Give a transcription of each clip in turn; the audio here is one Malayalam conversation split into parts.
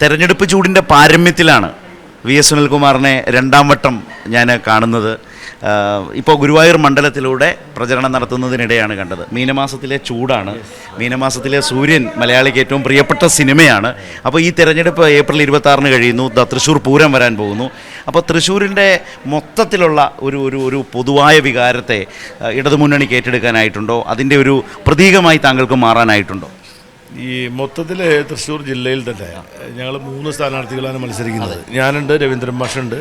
തെരഞ്ഞെടുപ്പ് ചൂടിൻ്റെ പാരമ്യത്തിലാണ് വി എസ് സുനിൽകുമാറിനെ രണ്ടാം വട്ടം ഞാൻ കാണുന്നത്. ഇപ്പോൾ ഗുരുവായൂർ മണ്ഡലത്തിലൂടെ പ്രചരണം നടത്തുന്നതിനിടെയാണ് കണ്ടത്. മീനമാസത്തിലെ ചൂടാണ്, മീനമാസത്തിലെ സൂര്യൻ മലയാളിക്ക് ഏറ്റവും പ്രിയപ്പെട്ട സിനിമയാണ്. അപ്പോൾ ഈ തെരഞ്ഞെടുപ്പ് ഏപ്രിൽ 26 കഴിയുന്നു, തൃശ്ശൂർ പൂരം വരാൻ പോകുന്നു. അപ്പോൾ തൃശ്ശൂരിൻ്റെ മൊത്തത്തിലുള്ള ഒരു പൊതുവായ വികാരത്തെ ഇടതുമുന്നണിക്ക് ഏറ്റെടുക്കാനായിട്ടുണ്ടോ? അതിൻ്റെ ഒരു പ്രതീകമായി താങ്കൾക്ക് മാറാനായിട്ടുണ്ടോ? ഈ മൊത്തത്തിൽ തൃശ്ശൂർ ജില്ലയിൽ തന്നെ ഞങ്ങൾ 3 സ്ഥാനാർത്ഥികളാണ് മത്സരിക്കുന്നത്. ഞാനുണ്ട്, രവീന്ദ്രൻ മാഷുണ്ട്,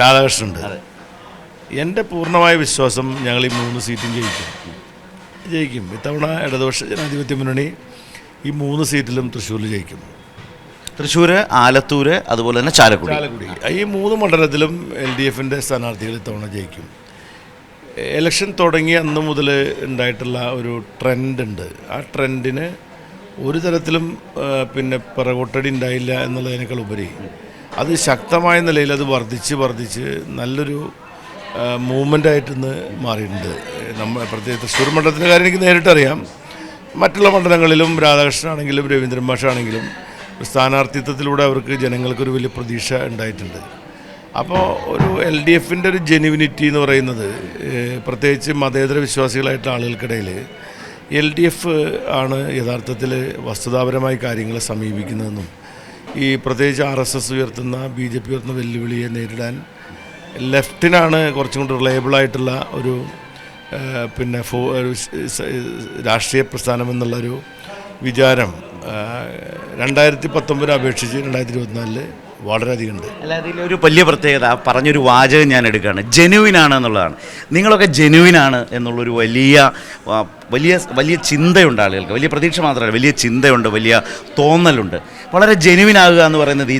രാധാകൃഷ്ണനുണ്ട്. എൻ്റെ പൂർണ്ണമായ വിശ്വാസം ഞങ്ങൾ ഈ 3 സീറ്റും ജയിക്കും. ഇത്തവണ ഇടതുപക്ഷ ജനാധിപത്യ മുന്നണി ഈ 3 സീറ്റിലും തൃശ്ശൂരിൽ ജയിക്കും. തൃശ്ശൂർ, ആലത്തൂർ, അതുപോലെ തന്നെ ചാലക്കുടി. ഈ 3 മണ്ഡലത്തിലും LDFൻ്റെ സ്ഥാനാർത്ഥികൾ ഇത്തവണ ജയിക്കും. ഇലക്ഷൻ തുടങ്ങിയ അന്ന് മുതൽ ഉണ്ടായിട്ടുള്ള ഒരു ട്രെൻഡ് ഉണ്ട്. ആ ട്രെൻഡിന് ഒരു തരത്തിലും പിറകോട്ടടി ഉണ്ടായില്ല എന്നുള്ളതിനേക്കാൾ ഉപരി അത് ശക്തമായ നിലയിൽ അത് വർദ്ധിച്ച് നല്ലൊരു മൂവ്മെൻ്റായിട്ട് ഇന്ന് മാറിയിട്ടുണ്ട്. പ്രത്യേകിച്ച് തൃശ്ശൂർ മണ്ഡലത്തിൻ്റെ കാര്യം എനിക്ക് നേരിട്ടറിയാം. മറ്റുള്ള മണ്ഡലങ്ങളിലും രാധാകൃഷ്ണനാണെങ്കിലും രവീന്ദ്രൻ മാഷാണെങ്കിലും സ്ഥാനാർത്ഥിത്വത്തിലൂടെ അവർക്ക് ജനങ്ങൾക്കൊരു വലിയ പ്രതീക്ഷ ഉണ്ടായിട്ടുണ്ട്. അപ്പോൾ ഒരു LDFൻ്റെ ഒരു ജെനുവിനിറ്റി എന്ന് പറയുന്നത്, പ്രത്യേകിച്ച് മതേതര വിശ്വാസികളായിട്ടുള്ള ആളുകൾക്കിടയിൽ LDF ആണ് യഥാർത്ഥത്തിൽ വസ്തുതാപരമായി കാര്യങ്ങളെ സമീപിക്കുന്നതെന്നും ഈ പ്രത്യേകിച്ച് RSS ഉയർത്തുന്ന BJP ഉയർത്തുന്ന വെല്ലുവിളിയെ നേരിടാൻ ലെഫ്റ്റിനാണ് കുറച്ചും കൂടി റിലയബിളായിട്ടുള്ള ഒരു രാഷ്ട്രീയ പ്രസ്ഥാനം എന്നുള്ളൊരു വിചാരം 2019 അപേക്ഷിച്ച് 2024 വളരെയധികം ഉണ്ട്. അല്ല, അതിലൊരു വലിയ പ്രത്യേകത പറഞ്ഞൊരു വാചകം ഞാൻ എടുക്കുകയാണ്, ജെനുവിനാണ് എന്നുള്ളതാണ്. നിങ്ങളൊക്കെ ജെനുവിനാണ് എന്നുള്ളൊരു വലിയ ചിന്തയുണ്ട് ആളുകൾക്ക്. വലിയ പ്രതീക്ഷ മാത്രമല്ല, വലിയ ചിന്തയുണ്ട്, വലിയ തോന്നലുണ്ട്. വളരെ ജെനുവിനാകുക എന്ന് പറയുന്നത് ഈ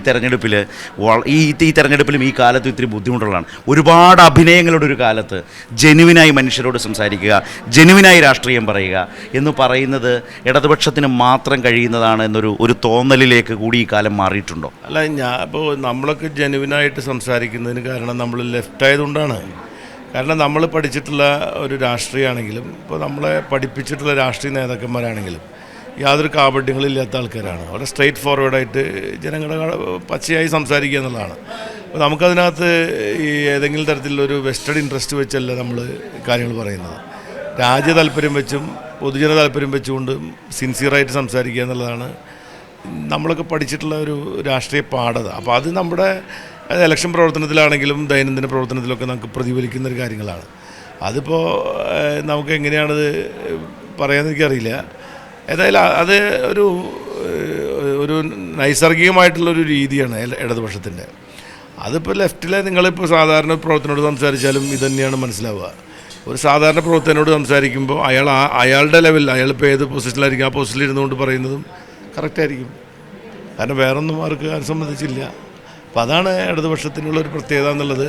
തെരഞ്ഞെടുപ്പിലും ഈ കാലത്തും ഇത്തിരി ബുദ്ധിമുട്ടുള്ളതാണ്. ഒരുപാട് അഭിനയങ്ങളുടെ ഒരു കാലത്ത് ജെനുവിനായി മനുഷ്യരോട് സംസാരിക്കുക, ജെനുവിനായി രാഷ്ട്രീയം പറയുക എന്ന് പറയുന്നത് ഇടതുപക്ഷത്തിന് മാത്രം കഴിയുന്നതാണ് എന്നൊരു തോന്നലിലേക്ക് കൂടി ഈ കാലം മാറിയിട്ടുണ്ടോ? അല്ല, അപ്പോൾ നമ്മളൊക്കെ ജെനുവിനായിട്ട് സംസാരിക്കുന്നതിന് കാരണം നമ്മൾ ലെഫ്റ്റ് ആയതുകൊണ്ടാണ്. കാരണം നമ്മൾ പഠിച്ചിട്ടുള്ള ഒരു രാഷ്ട്രീയമാണെങ്കിലും ഇപ്പോൾ നമ്മളെ പഠിപ്പിച്ചിട്ടുള്ള രാഷ്ട്രീയ നേതാക്കന്മാരാണെങ്കിലും യാതൊരു കാപട്യങ്ങളില്ലാത്ത ആൾക്കാരാണ്. വളരെ സ്ട്രെയിറ്റ് ഫോർവേഡായിട്ട് ജനങ്ങളുടെ പച്ചയായി സംസാരിക്കുക എന്നുള്ളതാണ്. അപ്പോൾ നമുക്കതിനകത്ത് ഈ ഏതെങ്കിലും തരത്തിലുള്ളൊരു വെസ്റ്റഡ് ഇൻട്രസ്റ്റ് വെച്ചല്ല നമ്മൾ കാര്യങ്ങൾ പറയുന്നത്. രാജ്യ താല്പര്യം വെച്ചും പൊതുജന താല്പര്യം വെച്ചുകൊണ്ട് സിൻസിയറായിട്ട് സംസാരിക്കുക എന്നുള്ളതാണ് നമ്മളൊക്കെ പഠിച്ചിട്ടുള്ള ഒരു രാഷ്ട്രീയ പാഠത. അപ്പോൾ അത് നമ്മുടെ ഇലക്ഷൻ പ്രവർത്തനത്തിലാണെങ്കിലും ദൈനംദിന പ്രവർത്തനത്തിലൊക്കെ നമുക്ക് പ്രതിഫലിക്കുന്നൊരു കാര്യങ്ങളാണ്. അതിപ്പോൾ നമുക്ക് എങ്ങനെയാണത് പറയാമെന്ന് എനിക്കറിയില്ല. ഏതായാലും അത് ഒരു നൈസർഗികമായിട്ടുള്ളൊരു രീതിയാണ് ഇടതുപക്ഷത്തിൻ്റെ. അതിപ്പോൾ ലെഫ്റ്റിലെ നിങ്ങളിപ്പോൾ സാധാരണ പ്രവർത്തനോട് സംസാരിച്ചാലും ഇത് തന്നെയാണ് മനസ്സിലാവുക. ഒരു സാധാരണ പ്രവർത്തനോട് സംസാരിക്കുമ്പോൾ അയാളുടെ ലെവലിൽ അയാളിപ്പോൾ ഏത് പൊസിഷനിലായിരിക്കും ആ പൊസിഷനിൽ ഇരുന്നുകൊണ്ട് പറയുന്നതും കറക്റ്റായിരിക്കും. കാരണം വേറൊന്നും അവർക്ക് സംബന്ധിച്ചില്ല. അപ്പോൾ അതാണ് ഇടതുപക്ഷത്തിനുള്ളൊരു പ്രത്യേകത എന്നുള്ളത്.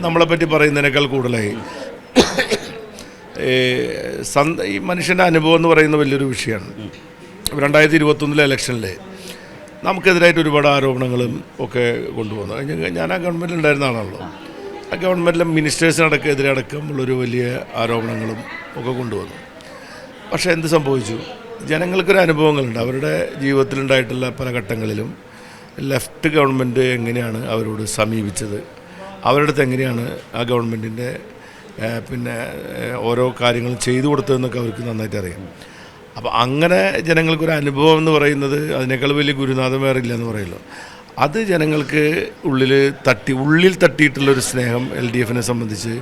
നമ്മളെപ്പറ്റി പറയുന്നതിനേക്കാൾ കൂടുതലായി ഈ മനുഷ്യൻ്റെ അനുഭവം എന്ന് പറയുന്ന വലിയൊരു വിഷയമാണ്. 2021 ഇലക്ഷനിൽ നമുക്കെതിരായിട്ട് ഒരുപാട് ആരോപണങ്ങളും ഒക്കെ കൊണ്ടുപോകുന്നു. ഞാൻ ആ ഗവൺമെൻറ്റിൽ ഉണ്ടായിരുന്ന ആളാണല്ലോ. ആ ഗവൺമെൻറ്റിലെ മിനിസ്റ്റേഴ്സിനടക്കം എതിരടക്കമുള്ളൊരു വലിയ ആരോപണങ്ങളും ഒക്കെ കൊണ്ടുവന്നു. പക്ഷേ എന്ത് സംഭവിച്ചു? ജനങ്ങൾക്കൊരു അനുഭവങ്ങളുണ്ട്. അവരുടെ ജീവിതത്തിലുണ്ടായിട്ടുള്ള പല ഘട്ടങ്ങളിലും ലെഫ്റ്റ് ഗവൺമെൻറ് എങ്ങനെയാണ് അവരോട് സമീപിച്ചത്, അവരുടെ അടുത്ത് എങ്ങനെയാണ് ആ ഗവൺമെൻറ്റിൻ്റെ ഓരോ കാര്യങ്ങളും ചെയ്തു കൊടുത്തതെന്നൊക്കെ അവർക്ക് നന്നായിട്ട് അറിയാം. അപ്പോൾ അങ്ങനെ ജനങ്ങൾക്കൊരു അനുഭവം എന്ന് പറയുന്നത് അതിനേക്കാൾ വലിയ ഗുരുനാഥം വേറെ ഇല്ല എന്ന് പറയുമല്ലോ. അത് ജനങ്ങൾക്ക് ഉള്ളിൽ തട്ടിയിട്ടുള്ളൊരു സ്നേഹം LDFനെ സംബന്ധിച്ച്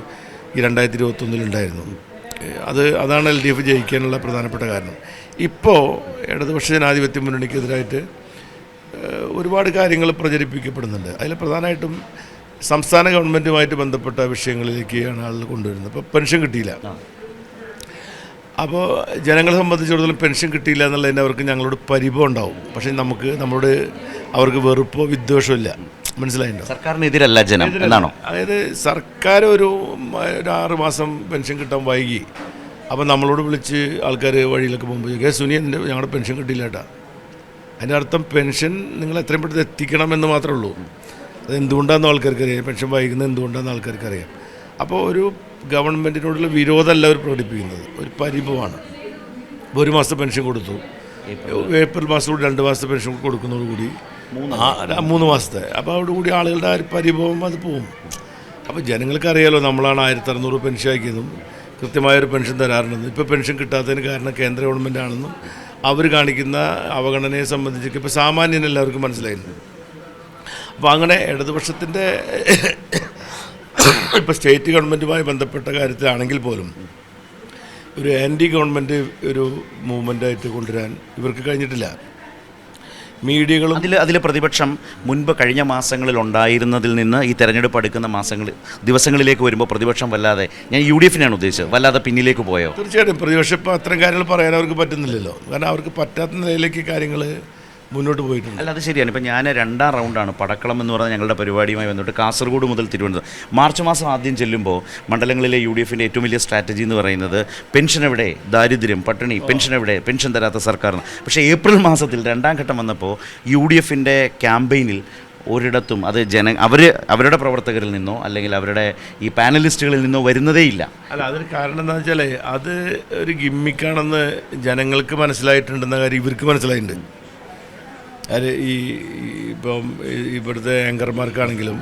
ഈ 2021 ഉണ്ടായിരുന്നു. അതാണ് LDF ജയിക്കാനുള്ള പ്രധാനപ്പെട്ട കാരണം. ഇപ്പോൾ ഇടതുപക്ഷ ജനാധിപത്യ മുന്നണിക്കെതിരായിട്ട് ഒരുപാട് കാര്യങ്ങൾ പ്രചരിപ്പിക്കപ്പെടുന്നുണ്ട്. അതിൽ പ്രധാനമായിട്ടും സംസ്ഥാന ഗവൺമെൻറ്റുമായിട്ട് ബന്ധപ്പെട്ട വിഷയങ്ങളിലേക്കാണ് ആളുകൾ കൊണ്ടുവരുന്നത്. ഇപ്പോൾ പെൻഷൻ കിട്ടിയില്ല. അപ്പോൾ ജനങ്ങളെ സംബന്ധിച്ചിടത്തോളം പെൻഷൻ കിട്ടിയില്ല എന്നുള്ളതിന് അവർക്ക് ഞങ്ങളോട് പരിഭവം ഉണ്ടാവും. പക്ഷേ അവർക്ക് വെറുപ്പോ വിദ്വേഷമോ ഇല്ല. മനസ്സിലായിട്ടുണ്ടോ? സർക്കാരിനെതിരല്ല ജനം എന്നാണോ? അതായത് സർക്കാർ ഒരു 6 മാസം പെൻഷൻ കിട്ടാൻ വൈകി. അപ്പോൾ നമ്മളോട് വിളിച്ച് ആൾക്കാർ വഴിയിലൊക്കെ പോകുമ്പോൾ സുനി ഞങ്ങളുടെ പെൻഷൻ കിട്ടിയില്ല കേട്ടാ. അതിൻ്റെ അർത്ഥം പെൻഷൻ നിങ്ങൾ എത്രയും പെട്ടെന്ന് എത്തിക്കണമെന്ന് മാത്രമേ ഉള്ളൂ. അതെന്തുകൊണ്ടാണെന്ന് ആൾക്കാർക്കറിയാം. പെൻഷൻ വൈകുന്നത് എന്തുകൊണ്ടാണെന്ന് ആൾക്കാർക്കറിയാം. അപ്പോൾ ഒരു ഗവൺമെൻറ്റിനോടുള്ള വിരോധമല്ല അവർ പ്രകടിപ്പിക്കുന്നത്, ഒരു പരിഭവമാണ്. 1 മാസത്തെ പെൻഷൻ കൊടുത്തു, ഏപ്രിൽ മാസത്തോട് 2 മാസത്തെ പെൻഷൻ കൊടുക്കുന്നതോടുകൂടി 3 മാസത്തെ. അപ്പോൾ അതോടുകൂടി ആളുകളുടെ ആ ഒരു പരിഭവം അത് പോകും. അപ്പോൾ ജനങ്ങൾക്ക് അറിയാലോ, നമ്മളാണ് 1600 പെൻഷൻ ആക്കിയതും കൃത്യമായൊരു പെൻഷൻ തരാറുണ്ടെന്നും ഇപ്പോൾ പെൻഷൻ കിട്ടാത്തതിന് കാരണം കേന്ദ്ര ഗവൺമെൻറ് ആണെന്നും അവർ കാണിക്കുന്ന അവഗണനയെ സംബന്ധിച്ചൊക്കെ ഇപ്പോൾ സാമാന്യൻ എല്ലാവർക്കും മനസ്സിലായിരുന്നു. അപ്പോൾ അങ്ങനെ ഇടതുപക്ഷത്തിൻ്റെ ഇപ്പോൾ സ്റ്റേറ്റ് ഗവൺമെൻറ്റുമായി ബന്ധപ്പെട്ട കാര്യത്തിലാണെങ്കിൽ പോലും ഒരു ആൻറ്റി ഗവൺമെൻറ് ഒരു മൂവ്മെൻറ്റായിട്ട് കൊണ്ടുവരാൻ ഇവർക്ക് കഴിഞ്ഞിട്ടില്ല. മീഡിയകളും അതിൽ പ്രതിപക്ഷം മുൻപ് കഴിഞ്ഞ മാസങ്ങളിൽ ഉണ്ടായിരുന്നതിൽ നിന്ന് ഈ തെരഞ്ഞെടുപ്പ് അടുക്കുന്ന ദിവസങ്ങളിലേക്ക് വരുമ്പോൾ പ്രതിപക്ഷം വല്ലാതെ, ഞാൻ UDF ഉദ്ദേശിച്ചത്, വല്ലാതെ പിന്നിലേക്ക് പോയോ? തീർച്ചയായിട്ടും പ്രതിപക്ഷം ഇപ്പോൾ അത്തരം കാര്യങ്ങൾ പറയാൻ അവർക്ക് പറ്റുന്നില്ലല്ലോ. കാരണം അവർക്ക് പറ്റാത്ത നിലയിലേക്ക് കാര്യങ്ങൾ മുന്നോട്ട് പോയിട്ടുണ്ട്. അല്ല, അത് ശരിയാണ്. ഇപ്പം ഞാൻ 2ാം റൗണ്ടാണ് പടക്കളം എന്ന് പറഞ്ഞ ഞങ്ങളുടെ പരിപാടിയുമായി ബന്ധപ്പെട്ട് കാസർഗോഡ് മുതൽ തിരുവനന്തപുരം മാർച്ച് മാസം ആദ്യം ചെല്ലുമ്പോൾ മണ്ഡലങ്ങളിലെ UDF ഏറ്റവും വലിയ സ്ട്രാറ്റജി എന്ന് പറയുന്നത് പെൻഷൻ എവിടെ, ദാരിദ്ര്യം, പട്ടിണി, പെൻഷൻ എവിടെ, പെൻഷൻ തരാത്ത സർക്കാർ. പക്ഷേ ഏപ്രിൽ മാസത്തിൽ 2ാം ഘട്ടം വന്നപ്പോൾ UDF ക്യാമ്പയിനിൽ ഒരിടത്തും അത് അവരുടെ പ്രവർത്തകരിൽ നിന്നോ അല്ലെങ്കിൽ അവരുടെ ഈ പാനലിസ്റ്റുകളിൽ നിന്നോ വരുന്നതേയില്ല. അല്ല, അതിന് കാരണം എന്താണെന്ന് വെച്ചാൽ അത് ഒരു ഗിമ്മിക്കാണെന്ന് ജനങ്ങൾക്ക് മനസ്സിലായിട്ടുണ്ടെന്ന കാര്യം ഇവർക്ക് മനസ്സിലായിട്ടുണ്ട്. അത് ഇപ്പം ഇവിടുത്തെ ആങ്കർമാർക്കാണെങ്കിലും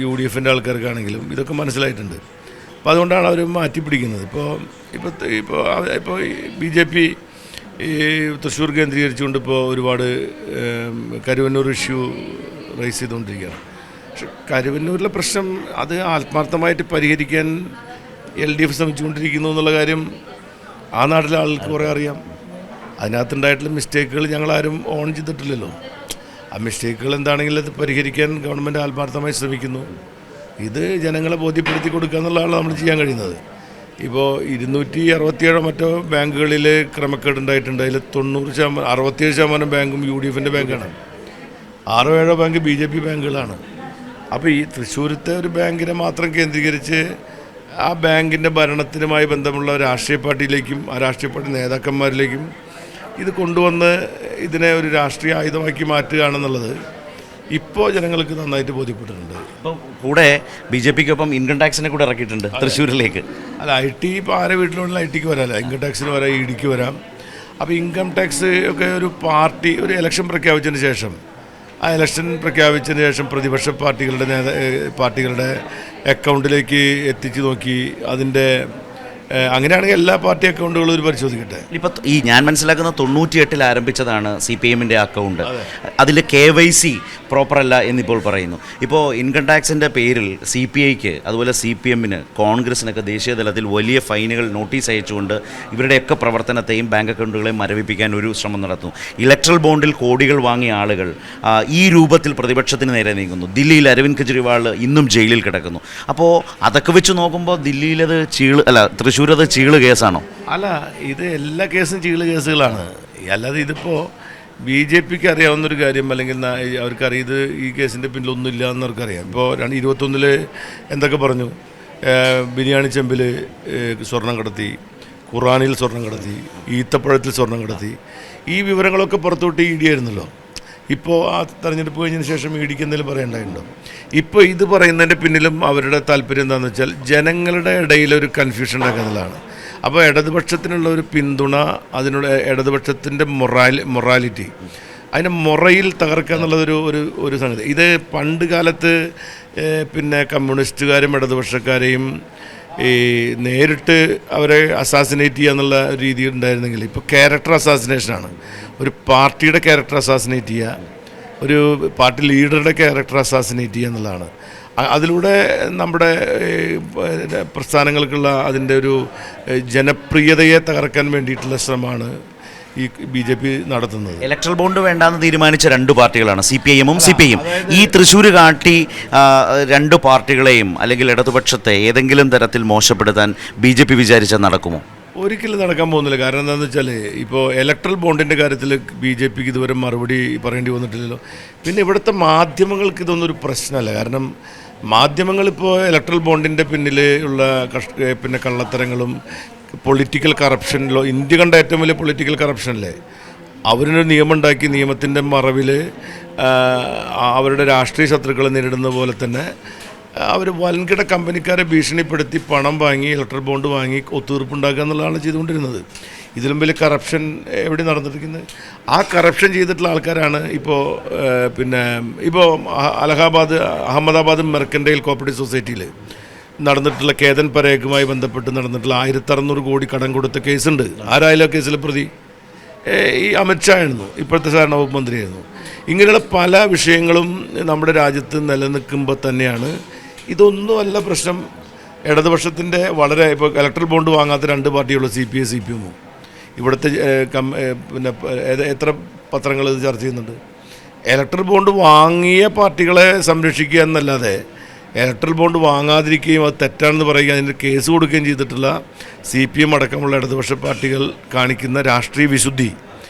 UDF ആൾക്കാർക്കാണെങ്കിലും ഇതൊക്കെ മനസ്സിലായിട്ടുണ്ട്. അപ്പോൾ അതുകൊണ്ടാണ് അവർ മാറ്റിപ്പിടിക്കുന്നത്. ഇപ്പോൾ BJP തൃശ്ശൂർ കേന്ദ്രീകരിച്ചുകൊണ്ട് ഇപ്പോൾ ഒരുപാട് കരുവന്നൂർ ഇഷ്യൂ റൈസ് ചെയ്തുകൊണ്ടിരിക്കുകയാണ്. പക്ഷെ കരുവന്നൂരിലെ പ്രശ്നം അത് ആത്മാർത്ഥമായിട്ട് പരിഹരിക്കാൻ LDF ശ്രമിച്ചുകൊണ്ടിരിക്കുന്നു എന്നുള്ള കാര്യം ആ നാട്ടിലെ ആൾക്ക് കുറേ അറിയാം. അതിനകത്തുണ്ടായിട്ടുള്ള മിസ്റ്റേക്കുകൾ ഞങ്ങളാരും ഓൺ ചെയ്തിട്ടില്ലല്ലോ. ആ മിസ്റ്റേക്കുകൾ എന്താണെങ്കിലും അത് പരിഹരിക്കാൻ ഗവൺമെൻറ് ആത്മാർത്ഥമായി ശ്രമിക്കുന്നു. ഇത് ജനങ്ങളെ ബോധ്യപ്പെടുത്തി കൊടുക്കുക എന്നുള്ളതാണ് നമ്മൾ ചെയ്യാൻ കഴിയുന്നത്. ഇപ്പോൾ 267 മറ്റോ ബാങ്കുകളിൽ ക്രമക്കേടുണ്ടായിട്ടുണ്ട്. അതിൽ 67% ബാങ്കും UDF ബാങ്കാണ്. 6-7 ബാങ്ക് BJP ബാങ്കുകളാണ്. അപ്പോൾ ഈ തൃശ്ശൂരത്തെ ഒരു ബാങ്കിനെ മാത്രം കേന്ദ്രീകരിച്ച് ആ ബാങ്കിൻ്റെ ഭരണത്തിനുമായി ബന്ധമുള്ള രാഷ്ട്രീയ പാർട്ടിയിലേക്കും ആ രാഷ്ട്രീയ പാർട്ടി നേതാക്കന്മാരിലേക്കും ഇത് കൊണ്ടുവന്ന് ഇതിനെ ഒരു രാഷ്ട്രീയ ആയുധമാക്കി മാറ്റുകയാണെന്നുള്ളത് ഇപ്പോൾ ജനങ്ങൾക്ക് നന്നായിട്ട് ബോധ്യപ്പെട്ടിട്ടുണ്ട്. ഇപ്പോൾ കൂടെ BJPക്കൊപ്പം ഇൻകം ടാക്സിനെ കൂടെ ഇറക്കിയിട്ടുണ്ട് തൃശ്ശൂരിലേക്ക്. അല്ല, IT ഇപ്പോൾ ആരെ വീട്ടിലുള്ള ITക്ക് വരാമല്ല, ഇൻകം ടാക്സിന് വരാം, EDക്ക് വരാം. അപ്പോൾ ഇൻകം ടാക്സ് ഒക്കെ ഒരു പാർട്ടി ഒരു ഇലക്ഷൻ പ്രഖ്യാപിച്ചതിന് ശേഷം ആ ഇലക്ഷൻ പ്രഖ്യാപിച്ചതിന് ശേഷം പ്രതിപക്ഷ പാർട്ടികളുടെ അക്കൗണ്ടിലേക്ക് എത്തിച്ചു നോക്കി അതിൻ്റെ അങ്ങനെയാണെങ്കിൽ എല്ലാ പാർട്ടി അക്കൗണ്ടുകളും ഒരു പരിശോധിക്കട്ടെ. ഇപ്പോൾ ഞാൻ മനസ്സിലാക്കുന്ന 98 ആരംഭിച്ചതാണ് CPM അക്കൗണ്ട്. അതിൽ KYC പ്രോപ്പറല്ല എന്നിപ്പോൾ പറയുന്നു. ഇപ്പോൾ ഇൻകം ടാക്സിൻ്റെ പേരിൽ CPIക്ക് അതുപോലെ CPM കോൺഗ്രസിനൊക്കെ ദേശീയ തലത്തിൽ വലിയ ഫൈനുകൾ നോട്ടീസ് അയച്ചുകൊണ്ട് ഇവരുടെയൊക്കെ പ്രവർത്തനത്തെയും ബാങ്ക് അക്കൗണ്ടുകളെയും മരവിപ്പിക്കാൻ ഒരു ശ്രമം നടത്തുന്നു. ഇലക്ട്രൽ ബോണ്ടിൽ കോടികൾ വാങ്ങിയ ആളുകൾ ഈ രൂപത്തിൽ പ്രതിപക്ഷത്തിന് നേരെ നീങ്ങുന്നു. ദില്ലിയിൽ അരവിന്ദ് കെജ്രിവാൾ ഇന്നും ജയിലിൽ കിടക്കുന്നു. അപ്പോൾ അതൊക്കെ വെച്ച് നോക്കുമ്പോൾ ദില്ലിയിലത് തൃശ്ശൂരത് ചീള് കേസാണോ? അല്ല, ഇത് എല്ലാ കേസും ചീള് കേസുകളാണ്. അല്ലാതെ ഇതിപ്പോൾ BJPക്ക് അറിയാവുന്നൊരു കാര്യം അല്ലെങ്കിൽ അവർക്കറിയാം ഇത് ഈ കേസിൻ്റെ പിന്നിലൊന്നുമില്ല എന്നവർക്കറിയാം. ഇപ്പോൾ 2021 എന്തൊക്കെ പറഞ്ഞു, ബിരിയാണി ചെമ്പിൽ സ്വർണം കടത്തി, ഖുറാനിൽ സ്വർണം കടത്തി, ഈത്തപ്പഴത്തിൽ സ്വർണം കടത്തി, ഈ വിവരങ്ങളൊക്കെ പുറത്തോട്ട് ED ആയിരുന്നല്ലോ. ഇപ്പോൾ ആ തെരഞ്ഞെടുപ്പ് കഴിഞ്ഞതിന് ശേഷം EDക്ക് എന്തെങ്കിലും പറയേണ്ടതുണ്ടോ? ഇപ്പോൾ ഇത് പറയുന്നതിൻ്റെ പിന്നിലും അവരുടെ താല്പര്യം എന്താണെന്ന് വെച്ചാൽ ജനങ്ങളുടെ ഇടയിലൊരു കൺഫ്യൂഷൻ ഉണ്ടാക്കുന്നതാണ്. അപ്പോൾ ഇടതുപക്ഷത്തിനുള്ള ഒരു പിന്തുണ, അതിനുള്ള ഇടതുപക്ഷത്തിൻ്റെ മൊറാലിറ്റി, അതിൻ്റെ മൊറയിൽ തകർക്കുക എന്നുള്ളതൊരു ഒരു സംഗതി. ഇത് പണ്ട് കാലത്ത് പിന്നെ കമ്മ്യൂണിസ്റ്റുകാരും ഇടതുപക്ഷക്കാരെയും ഈ നേരിട്ട് അവരെ അസാസിനേറ്റ് ചെയ്യുക എന്നുള്ള രീതി ഉണ്ടായിരുന്നെങ്കിൽ ഇപ്പോൾ ക്യാരക്ടർ അസാസിനേഷനാണ്. ഒരു പാർട്ടിയുടെ ക്യാരക്ടർ അസാസിനേറ്റ് ചെയ്യുക, ഒരു പാർട്ടി ലീഡറുടെ ക്യാരക്ടർ അസാസിനേറ്റ് ചെയ്യുക എന്നുള്ളതാണ്. അതിലൂടെ നമ്മുടെ പ്രസ്ഥാനങ്ങൾക്കുള്ള അതിൻ്റെ ഒരു ജനപ്രിയതയെ തകർക്കാൻ വേണ്ടിയിട്ടുള്ള ശ്രമമാണ് ഈ BJP നടത്തുന്നത്. ഇലക്ട്രൽ ബോണ്ട് വേണ്ടാന്ന് തീരുമാനിച്ച 2 പാർട്ടികളാണ് CPIM CPIയും. ഈ തൃശ്ശൂർ കാട്ടി 2 പാർട്ടികളെയും അല്ലെങ്കിൽ ഇടതുപക്ഷത്തെ ഏതെങ്കിലും തരത്തിൽ മോശപ്പെടുത്താൻ BJP വിചാരിച്ചാൽ നടക്കുമോ? ഒരിക്കലും നടക്കാൻ പോകുന്നില്ല. കാരണം എന്താണെന്ന് വെച്ചാൽ ഇപ്പോൾ ഇലക്ട്രൽ ബോണ്ടിൻ്റെ കാര്യത്തിൽ BJPക്ക് ഇതുവരെ മറുപടി പറയേണ്ടി വന്നിട്ടില്ലല്ലോ. പിന്നെ ഇവിടുത്തെ മാധ്യമങ്ങൾക്ക് ഇതൊന്നും ഒരു പ്രശ്നമല്ല. കാരണം മാധ്യമങ്ങളിപ്പോൾ ഇലക്ട്രൽ ബോണ്ടിൻ്റെ പിന്നിൽ ഉള്ള പിന്നെ കള്ളത്തരങ്ങളും പൊളിറ്റിക്കൽ കറപ്ഷനിലോ, ഇന്ത്യ കണ്ട ഏറ്റവും വലിയ പൊളിറ്റിക്കൽ കറപ്ഷനല്ലേ, അവരൊരു നിയമം ഉണ്ടാക്കി നിയമത്തിൻ്റെ മറവിൽ അവരുടെ രാഷ്ട്രീയ ശത്രുക്കളെ നേരിടുന്ന പോലെ തന്നെ അവർ വൻകിട കമ്പനിക്കാരെ ഭീഷണിപ്പെടുത്തി പണം വാങ്ങി ഇലക്ട്രൽ ബോണ്ട് വാങ്ങി ഒത്തുതീർപ്പുണ്ടാക്കുക എന്നുള്ളതാണ് ചെയ്തുകൊണ്ടിരുന്നത്. ഇതിലും വലിയ കറപ്ഷൻ എവിടെ നടന്നിരിക്കുന്നത്? ആ കറപ്ഷൻ ചെയ്തിട്ടുള്ള ആൾക്കാരാണ് ഇപ്പോൾ അഹമ്മദാബാദ് മെർക്കൻറ്റൈൽ കോപ്പറേറ്റീവ് സൊസൈറ്റിയിൽ നടന്നിട്ടുള്ള കേതൻ പരേഖുമായി ബന്ധപ്പെട്ട് നടന്നിട്ടുള്ള 1600 കോടി കടം കൊടുത്ത കേസുണ്ട്. ആരായാലും കേസിൽ പ്രതി ഈ അമിത്ഷാ ആയിരുന്നു, ഇപ്പോഴത്തെ സഹകരണ വകുപ്പ് മന്ത്രിയായിരുന്നു. ഇങ്ങനെയുള്ള പല വിഷയങ്ങളും നമ്മുടെ രാജ്യത്ത് നിലനിൽക്കുമ്പോൾ തന്നെയാണ് ഇതൊന്നുമല്ല പ്രശ്നം. ഇടതുപക്ഷത്തിൻ്റെ വളരെ ഇപ്പോൾ ഇലക്ട്രൽ ബോണ്ട് വാങ്ങാത്ത 2 പാർട്ടിയുള്ള CPI CPM ഇവിടുത്തെ എത്ര പത്രങ്ങൾ ഇത് ചർച്ച ചെയ്യുന്നുണ്ട്. ഇലക്ട്രൽ ബോണ്ട് വാങ്ങിയ പാർട്ടികളെ സംരക്ഷിക്കുക എന്നല്ലാതെ ഇലക്ട്രൽ ബോണ്ട് വാങ്ങാതിരിക്കുകയും അത് തെറ്റാണെന്ന് പറയുകയും അതിൻ്റെ കേസ് കൊടുക്കുകയും ചെയ്തിട്ടുള്ള CPM അടക്കമുള്ള ഇടതുപക്ഷ പാർട്ടികൾ കാണിക്കുന്ന രാഷ്ട്രീയ വിശുദ്ധി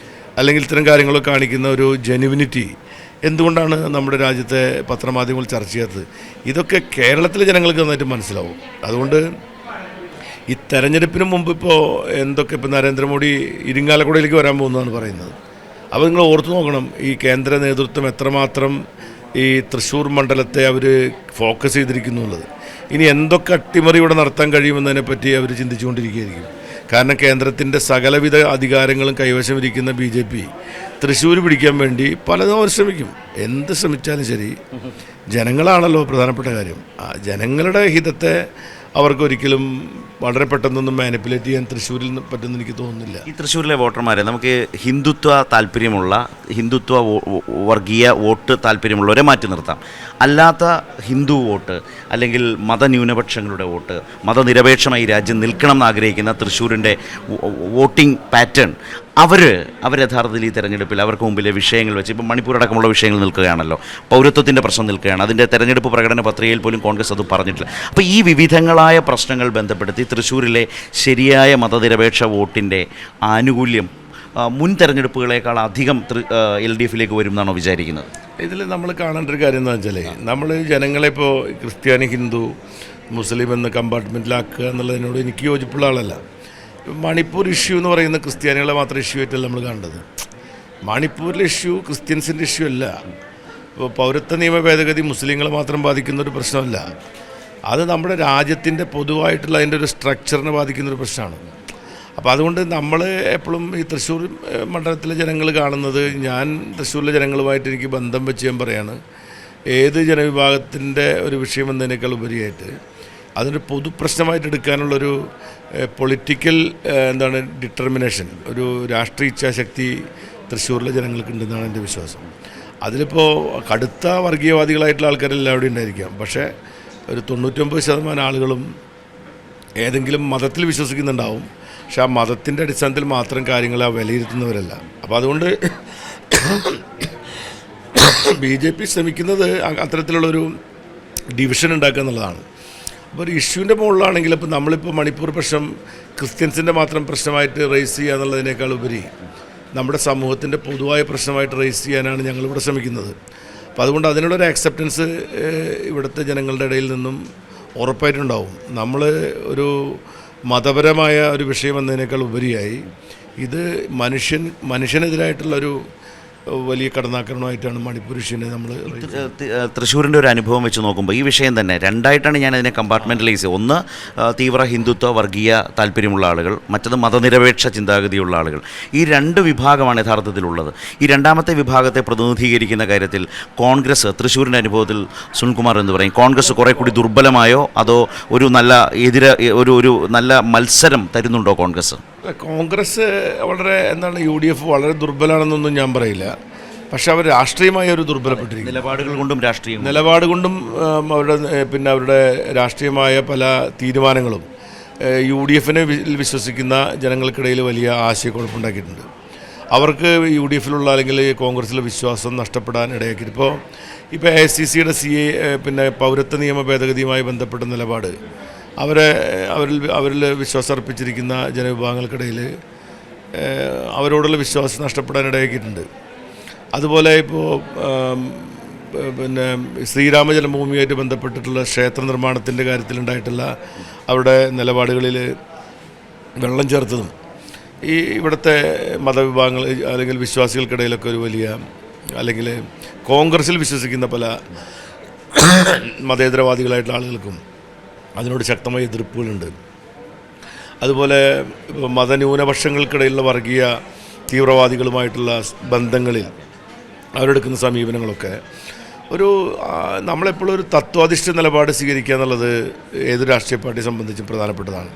അല്ലെങ്കിൽ ഇത്തരം കാര്യങ്ങളൊക്കെ കാണിക്കുന്ന ഒരു ജെനുവിനിറ്റി എന്തുകൊണ്ടാണ് നമ്മുടെ രാജ്യത്തെ പത്രമാധ്യമങ്ങൾ ചർച്ച ചെയ്യാത്തത്? ഇതൊക്കെ കേരളത്തിലെ ജനങ്ങൾക്ക് നന്നായിട്ട് മനസ്സിലാവും. അതുകൊണ്ട് ഈ തെരഞ്ഞെടുപ്പിന് മുമ്പ് ഇപ്പോൾ നരേന്ദ്രമോദി ഇരിങ്ങാലക്കുടയിലേക്ക് വരാൻ പോകുന്നതാണ് പറയുന്നത്. അപ്പോൾ നിങ്ങൾ ഓർത്തു നോക്കണം, ഈ കേന്ദ്ര നേതൃത്വം എത്രമാത്രം ഈ തൃശ്ശൂർ മണ്ഡലത്തെ അവർ ഫോക്കസ് ചെയ്തിരിക്കുന്നു എന്നുള്ളത്. ഇനി എന്തൊക്കെ അട്ടിമറി ഇവിടെ നടത്താൻ കഴിയുമെന്നതിനെപ്പറ്റി അവർ ചിന്തിച്ചുകൊണ്ടിരിക്കുകയായിരിക്കും. കാരണം കേന്ദ്രത്തിൻ്റെ സകലവിധ അധികാരങ്ങളും കൈവശമിരിക്കുന്ന BJP തൃശ്ശൂർ പിടിക്കാൻ വേണ്ടി പലതും അവർ ശ്രമിക്കും. എന്ത് ശ്രമിച്ചാലും ശരി, ജനങ്ങളാണല്ലോ പ്രധാനപ്പെട്ട കാര്യം. ആ ജനങ്ങളുടെ ഹിതത്തെ അവർക്കൊരിക്കലും വളരെ പെട്ടെന്നൊന്നും മാനിപ്പുലേറ്റ് ചെയ്യാൻ തൃശ്ശൂരിൽ പറ്റുമെന്ന് എനിക്ക് തോന്നുന്നില്ല. ഈ തൃശ്ശൂരിലെ വോട്ടർമാരെ നമുക്ക് ഹിന്ദുത്വ താല്പര്യമുള്ള വർഗീയ വോട്ട് താല്പര്യമുള്ളവരെ മാറ്റി നിർത്താം. അല്ലാത്ത ഹിന്ദു വോട്ട് അല്ലെങ്കിൽ മതന്യൂനപക്ഷങ്ങളുടെ വോട്ട്, മതനിരപേക്ഷമായി രാജ്യം നിൽക്കണം എന്നാഗ്രഹിക്കുന്ന തൃശ്ശൂരിൻ്റെ വോട്ടിംഗ് പാറ്റേൺ അവർ യഥാർത്ഥത്തിൽ ഈ തെരഞ്ഞെടുപ്പിൽ അവർക്ക് മുമ്പിലെ വിഷയങ്ങൾ വെച്ച് ഇപ്പം മണിപ്പൂർ അടക്കമുള്ള വിഷയങ്ങൾ നിൽക്കുകയാണല്ലോ, പൗരത്വത്തിൻ്റെ പ്രശ്നം നിൽക്കുകയാണ്. അതിൻ്റെ തെരഞ്ഞെടുപ്പ് പ്രകടന പത്രികയിൽ പോലും കോൺഗ്രസ് അത് പറഞ്ഞിട്ടില്ല. അപ്പോൾ ഈ വിവിധങ്ങളായ പ്രശ്നങ്ങൾ ബന്ധപ്പെടുത്തി തൃശ്ശൂരിലെ ശരിയായ മതനിരപേക്ഷ വോട്ടിൻ്റെ ആനുകൂല്യം മുൻ തെരഞ്ഞെടുപ്പുകളേക്കാൾ അധികം LDFിലേക്ക് വരും എന്നാണോ വിചാരിക്കുന്നത്? ഇതിൽ നമ്മൾ കാണേണ്ട ഒരു കാര്യം എന്താ വെച്ചാൽ, നമ്മൾ ജനങ്ങളെ ഇപ്പോൾ ക്രിസ്ത്യാനി, ഹിന്ദു, മുസ്ലിം എന്ന കമ്പാർട്ട്മെൻറ്റിലാക്കുക എന്നുള്ളതിനോട് എനിക്ക് യോജിപ്പുള്ള ആളല്ല. മണിപ്പൂർ ഇഷ്യൂ എന്ന് പറയുന്ന ക്രിസ്ത്യാനികളെ മാത്രം ഇഷ്യൂ ആയിട്ടല്ല നമ്മൾ കാണേണ്ടത്. മണിപ്പൂരിലെ ഇഷ്യൂ ക്രിസ്ത്യൻസിൻ്റെ ഇഷ്യൂ അല്ല. ഇപ്പോൾ പൗരത്വ നിയമ ഭേദഗതി മുസ്ലിങ്ങളെ മാത്രം ബാധിക്കുന്ന ഒരു പ്രശ്നമല്ല. അത് നമ്മുടെ രാജ്യത്തിൻ്റെ പൊതുവായിട്ടുള്ള അതിൻ്റെ ഒരു സ്ട്രക്ചറിനെ ബാധിക്കുന്നൊരു പ്രശ്നമാണ്. അപ്പോൾ അതുകൊണ്ട് നമ്മൾ എപ്പോഴും ഈ തൃശ്ശൂർ മണ്ഡലത്തിലെ ജനങ്ങൾ കാണുന്നത്, ഞാൻ തൃശ്ശൂരിലെ ജനങ്ങളുമായിട്ട് എനിക്ക് ബന്ധം വെച്ച് ഞാൻ പറയാണ്, ഏത് ജനവിഭാഗത്തിൻ്റെ ഒരു വിഷയം എന്നതിനേക്കാൾ ഉപരിയായിട്ട് അതിനൊരു പൊതുപ്രശ്നമായിട്ട് എടുക്കാനുള്ളൊരു പൊളിറ്റിക്കൽ ഡിറ്റർമിനേഷൻ, ഒരു രാഷ്ട്രീയ ഇച്ഛാശക്തി തൃശ്ശൂരിലെ ജനങ്ങൾക്കുണ്ടെന്നാണ് എൻ്റെ വിശ്വാസം. അതിലിപ്പോൾ കടുത്ത വർഗീയവാദികളായിട്ടുള്ള ആൾക്കാരെല്ലാം അവിടെ ഉണ്ടായിരിക്കാം, പക്ഷേ ഒരു 99% ആളുകളും ഏതെങ്കിലും മതത്തിൽ വിശ്വസിക്കുന്നുണ്ടാവും. പക്ഷെ ആ മതത്തിൻ്റെ അടിസ്ഥാനത്തിൽ മാത്രം കാര്യങ്ങളെ വിലയിരുത്തുന്നവരല്ല. അപ്പോൾ അതുകൊണ്ട് BJP ശ്രമിക്കുന്നത് അത്തരത്തിലുള്ളൊരു ഡിവിഷൻ ഉണ്ടാക്കുക എന്നുള്ളതാണ്. അപ്പോൾ ഒരു ഇഷ്യൂവിൻ്റെ മുകളിലാണെങ്കിൽ ഇപ്പോൾ നമ്മളിപ്പോൾ മണിപ്പൂർ പ്രശ്നം ക്രിസ്ത്യൻസിൻ്റെ മാത്രം പ്രശ്നമായിട്ട് റേസ് ചെയ്യുക എന്നുള്ളതിനേക്കാൾ ഉപരി നമ്മുടെ സമൂഹത്തിൻ്റെ പൊതുവായ പ്രശ്നമായിട്ട് റേസ് ചെയ്യാനാണ് ഞങ്ങളിവിടെ ശ്രമിക്കുന്നത്. അപ്പോൾ അതുകൊണ്ട് അതിനുള്ളൊരു ആക്സെപ്റ്റൻസ് ഇവിടുത്തെ ജനങ്ങളുടെ ഇടയിൽ നിന്നും ഉറപ്പായിട്ടുണ്ടാവും. നമ്മൾ ഒരു മതപരമായ ഒരു വിഷയം എന്നതിനേക്കാൾ ഉപരിയായി ഇത് മനുഷ്യനെതിരായിട്ടുള്ളൊരു വലിയ കടന്നാക്രമണമായിട്ടാണ് മണിപ്പൂർ ഇഷ്യൂവിനെ നമ്മൾ തൃശ്ശൂരിൻ്റെ ഒരു അനുഭവം വെച്ച് നോക്കുമ്പോൾ ഈ വിഷയം തന്നെ രണ്ടായിട്ടാണ് ഞാൻ അതിനെ കമ്പാർട്ട്മെൻ്റലൈസ് ചെയ്യുക. ഒന്ന് തീവ്ര ഹിന്ദുത്വ വർഗീയ താല്പര്യമുള്ള ആളുകൾ, മറ്റത് മതനിരപേക്ഷ ചിന്താഗതിയുള്ള ആളുകൾ. ഈ 2 വിഭാഗമാണ് യഥാർത്ഥത്തിലുള്ളത്. ഈ രണ്ടാമത്തെ വിഭാഗത്തെ പ്രതിനിധീകരിക്കുന്ന കാര്യത്തിൽ കോൺഗ്രസ് തൃശ്ശൂരിൻ്റെ അനുഭവത്തിൽ സുനിൽകുമാർ എന്ന് പറയും, കോൺഗ്രസ് കുറേ കൂടി ദുർബലമായോ അതോ ഒരു നല്ല ഒരു നല്ല മത്സരം തരുന്നുണ്ടോ കോൺഗ്രസ്? കോൺഗ്രസ് വളരെ UDF വളരെ ദുർബലമാണെന്നൊന്നും ഞാൻ പറയില്ല. പക്ഷെ അവർ രാഷ്ട്രീയമായി ഒരു ദുർബലപ്പെട്ടിരിക്കും. നിലപാട് കൊണ്ടും അവരുടെ രാഷ്ട്രീയമായ പല തീരുമാനങ്ങളും UDFനെ വിശ്വസിക്കുന്ന ജനങ്ങൾക്കിടയിൽ വലിയ ആശയക്കുഴപ്പമുണ്ടാക്കിയിട്ടുണ്ട്. അവർക്ക് UDFിലുള്ള അല്ലെങ്കിൽ കോൺഗ്രസ്സിലെ വിശ്വാസം നഷ്ടപ്പെടാൻ ഇടയാക്കിയിട്ട് ഇപ്പോൾ AICCയുടെ പൗരത്വ നിയമ ഭേദഗതിയുമായി ബന്ധപ്പെട്ട നിലപാട് അവരിൽ വിശ്വാസം അർപ്പിച്ചിരിക്കുന്ന ജനവിഭാഗങ്ങൾക്കിടയിൽ അവരോടുള്ള വിശ്വാസം നഷ്ടപ്പെടാൻ ഇടയാക്കിയിട്ടുണ്ട്. അതുപോലെ ഇപ്പോൾ ശ്രീരാമ ജന്മഭൂമിയായിട്ട് ബന്ധപ്പെട്ടിട്ടുള്ള ക്ഷേത്ര നിർമ്മാണത്തിൻ്റെ കാര്യത്തിലുണ്ടായിട്ടുള്ള അവരുടെ നിലപാടുകളിൽ വെള്ളം ചേർത്തതും ഇവിടുത്തെ മതവിഭാഗങ്ങൾ അല്ലെങ്കിൽ വിശ്വാസികൾക്കിടയിലൊക്കെ ഒരു വലിയ, അല്ലെങ്കിൽ കോൺഗ്രസ്സിൽ വിശ്വസിക്കുന്ന പല മതേതരവാദികളായിട്ടുള്ള ആളുകൾക്കും അതിനോട് ശക്തമായ എതിർപ്പുകളുണ്ട്. അതുപോലെ മതന്യൂനപക്ഷങ്ങൾക്കിടയിലുള്ള വർഗീയ തീവ്രവാദികളുമായിട്ടുള്ള ബന്ധങ്ങളിൽ അവരെടുക്കുന്ന സമീപനങ്ങളൊക്കെ നമ്മളെപ്പോഴും ഒരു തത്വാധിഷ്ഠിത നിലപാട് സ്വീകരിക്കുക എന്നുള്ളത് ഏത് രാഷ്ട്രീയ പാർട്ടിയെ സംബന്ധിച്ചും പ്രധാനപ്പെട്ടതാണ്.